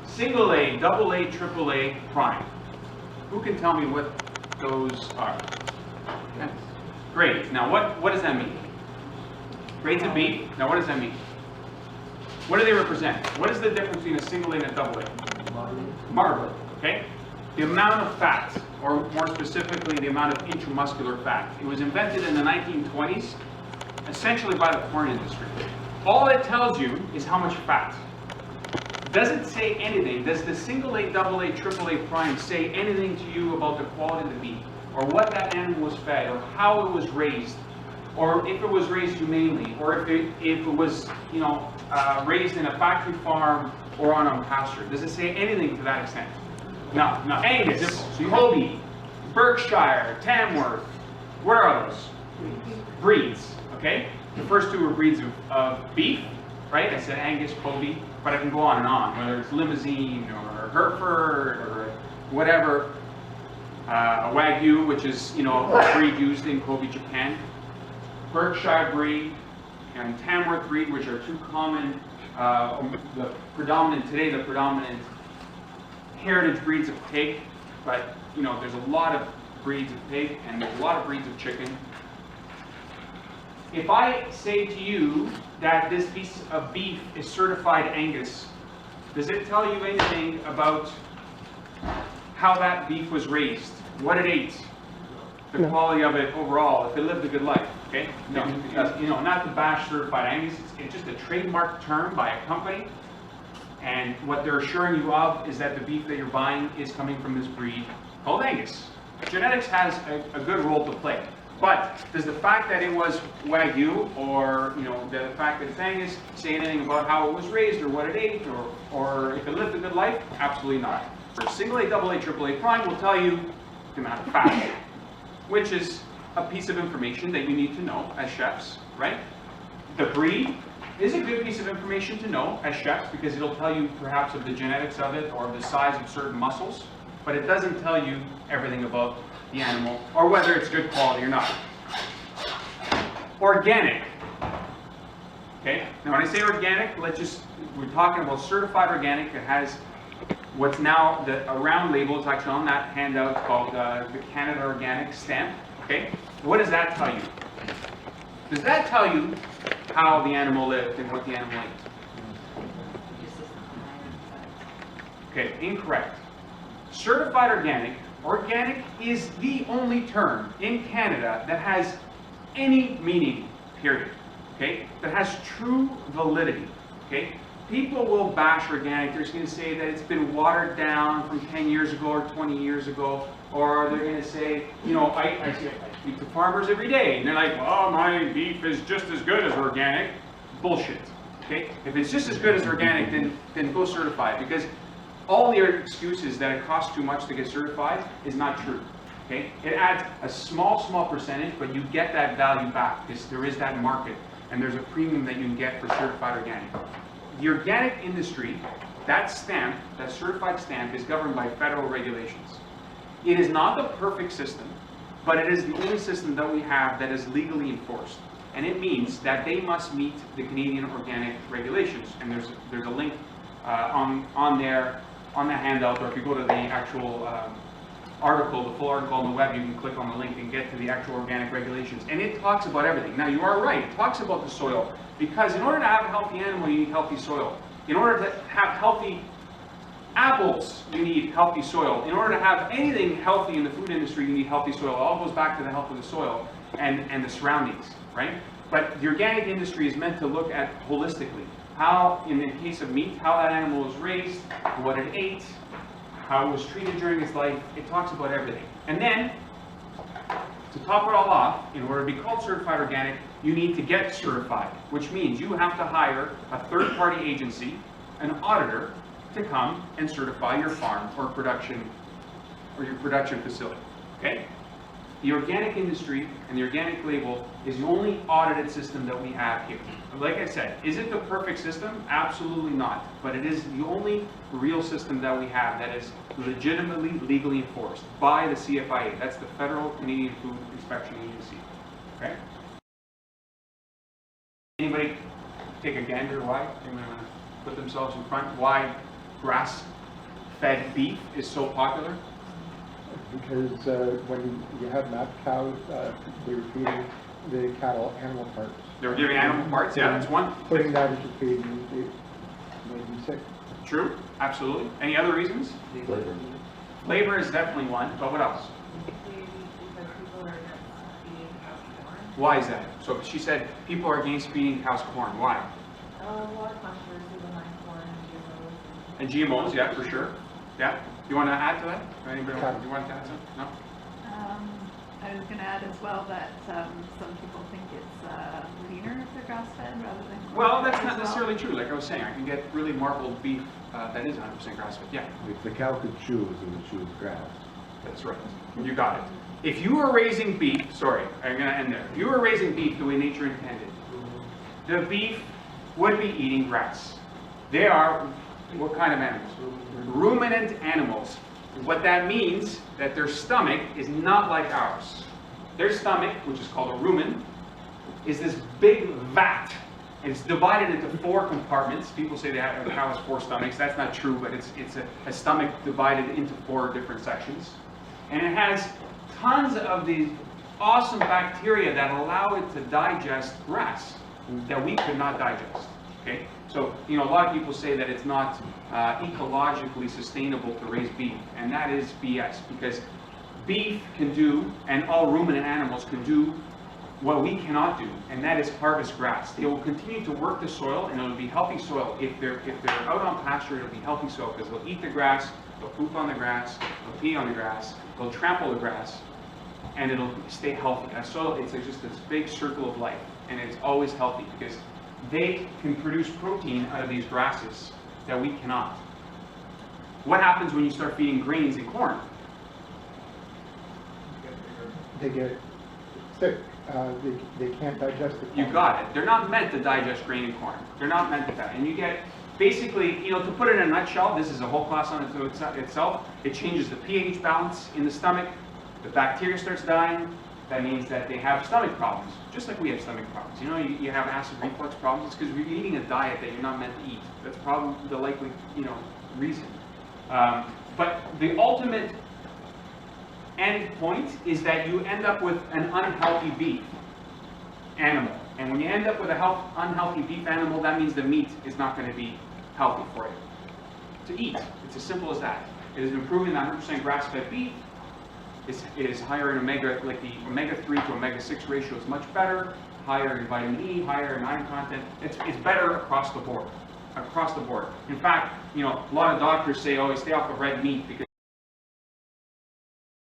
Single A, double A, triple A, prime. Who can tell me what those are? Okay. Grades. Now what does that mean? Grades of beef. Now what does that mean? What do they represent? What is the difference between a single A and a double A? Marbling. Okay? The amount of fat, or more specifically the amount of intramuscular fat. It was invented in the 1920s, essentially by the corn industry. All it tells you is how much fat. Does it say anything? Does the single A, double A, triple A prime say anything to you about the quality of the beef, or what that animal was fed, or how it was raised, or if it was raised humanely, or if it was, raised in a factory farm or on a pasture? Does it say anything to that extent? No. Angus, Kobe, Berkshire, Tamworth. What are those? Breeds. Okay. The first two were breeds of beef, right? I said Angus, Kobe, but I can go on and on. Whether it's Limousine or Hereford or whatever, a Wagyu, which is a breed used in Kobe, Japan. Berkshire breed and Tamworth breed, which are two common, the predominant heritage breeds of pig, but there's a lot of breeds of pig and there's a lot of breeds of chicken. If I say to you that this piece of beef is certified Angus, does it tell you anything about how that beef was raised, what it ate, the quality of it overall, if it lived a good life? Okay? No, not to bash certified Angus, it's just a trademark term by a company. And what they're assuring you of is that the beef that you're buying is coming from this breed called Angus. Genetics has a good role to play. But does the fact that it was Wagyu, or the fact that it's Angus, say anything about how it was raised, or what it ate, or if it lived a good life? Absolutely not. For single A, double A, triple A prime will tell you the amount of fat, which is a piece of information that you need to know as chefs, right? The breed is a good piece of information to know as chefs because it'll tell you perhaps of the genetics of it or the size of certain muscles, but it doesn't tell you everything about the animal or whether it's good quality or not. Organic. Okay, now when I say organic, we're talking about certified organic. It has what's now a round label. It's actually on that handout called the Canada Organic stamp. Okay, what does that tell you? Does that tell you how the animal lived and what the animal ate? Okay, incorrect. Certified organic is the only term in Canada that has any meaning, period. Okay, that has true validity. Okay, people will bash organic. They're just going to say that it's been watered down from 10 years ago or 20 years ago, or they're going to say, I speak to farmers every day, and they're like, well, my beef is just as good as organic. Bullshit. Okay, if it's just as good as organic, then go certify it, because all your excuses that it costs too much to get certified is not true. Okay, it adds a small percentage, but you get that value back because there is that market, and there's a premium that you can get for certified organic. The organic industry, that stamp, that certified stamp, is governed by federal regulations. It is not the perfect system, but it is the only system that we have that is legally enforced. And it means that they must meet the Canadian organic regulations. And there's a link on there, on the handout, or if you go to the actual article, the full article on the web, you can click on the link and get to the actual organic regulations. And it talks about everything. Now, you are right, it talks about the soil, because in order to have a healthy animal, you need healthy soil. In order to have healthy apples, you need healthy soil. In order to have anything healthy in the food industry, you need healthy soil. It all goes back to the health of the soil and the surroundings, right? But the organic industry is meant to look at holistically. How, in the case of meat, how that animal was raised, what it ate, how it was treated during its life. It talks about everything. And then, to top it all off, in order to be called certified organic, you need to get certified, which means you have to hire a third-party agency, an auditor, to come and certify your farm or your production facility. Okay? The organic industry and the organic label is the only audited system that we have here. Like I said, is it the perfect system? Absolutely not. But it is the only real system that we have that is legitimately legally enforced by the CFIA. That's the Federal Canadian Food Inspection Agency. Okay? Anybody take a gander why? Anyone want to put themselves in front? Why grass-fed beef is so popular? Because when you have mad cows, they're feeding the cattle animal parts. They're giving animal parts, yeah, that's one. Putting that into feed made them sick. True, absolutely. Any other reasons? Flavor. Flavor is definitely one, but what else? Because people are against feeding cows corn. Why is that? So she said people are against feeding cows corn. Why? A lot of controversy behind corn and And GMOs, yeah, for sure. Yeah. You want to add to that? Anybody want, you want to add something? No? I was going to add as well that some people think it's cleaner if they're grass-fed rather than corn. Well, that's as not well. necessarily true. Like I was saying, I can get really marbled beef that is 100% grass-fed. Yeah, If the cow could choose, it would choose grass. that's right. You got it. If you were raising beef, sorry, I'm going to end there. If you were raising beef the way nature intended, the beef would be eating grass. They are, what kind of animals? Ruminant animals. What that means, that their stomach is not like ours. Their stomach, which is called a rumen, is this big vat. And it's divided into 4 compartments. People say a cow has 4 stomachs. That's not true, but it's a stomach divided into 4 different sections. And it has tons of these awesome bacteria that allow it to digest grass that we could not digest. Okay? So, a lot of people say that it's not ecologically sustainable to raise beef, and that is BS, because beef can do, and all ruminant animals can do, what we cannot do, and that is harvest grass. They will continue to work the soil, and it'll be healthy soil. If they're out on pasture, it'll be healthy soil, because they'll eat the grass, they'll poop on the grass, they'll pee on the grass, they'll trample the grass, and it'll stay healthy. That soil, it's just this big circle of life, and it's always healthy, because they can produce protein out of these grasses that we cannot. What happens when you start feeding grains and corn? They get sick. They can't digest it. You got it. They're not meant to digest grain and corn. They're not meant to that. And you get, basically, to put it in a nutshell, this is a whole class on itself. It changes the pH balance in the stomach. The bacteria starts dying. That means that they have stomach problems, just like we have stomach problems. You have acid reflux problems. It's because you're eating a diet that you're not meant to eat. That's probably the likely, reason. But the ultimate end point is that you end up with an unhealthy beef animal. And when you end up with an unhealthy beef animal, that means the meat is not going to be healthy for you to eat. It's as simple as that. It has been proven that 100% grass-fed beef is higher in omega, like the omega-3 to omega-6 ratio is much better, higher in vitamin E, higher in iron content. It's better across the board. Across the board. In fact, a lot of doctors say, oh, stay off of red meat because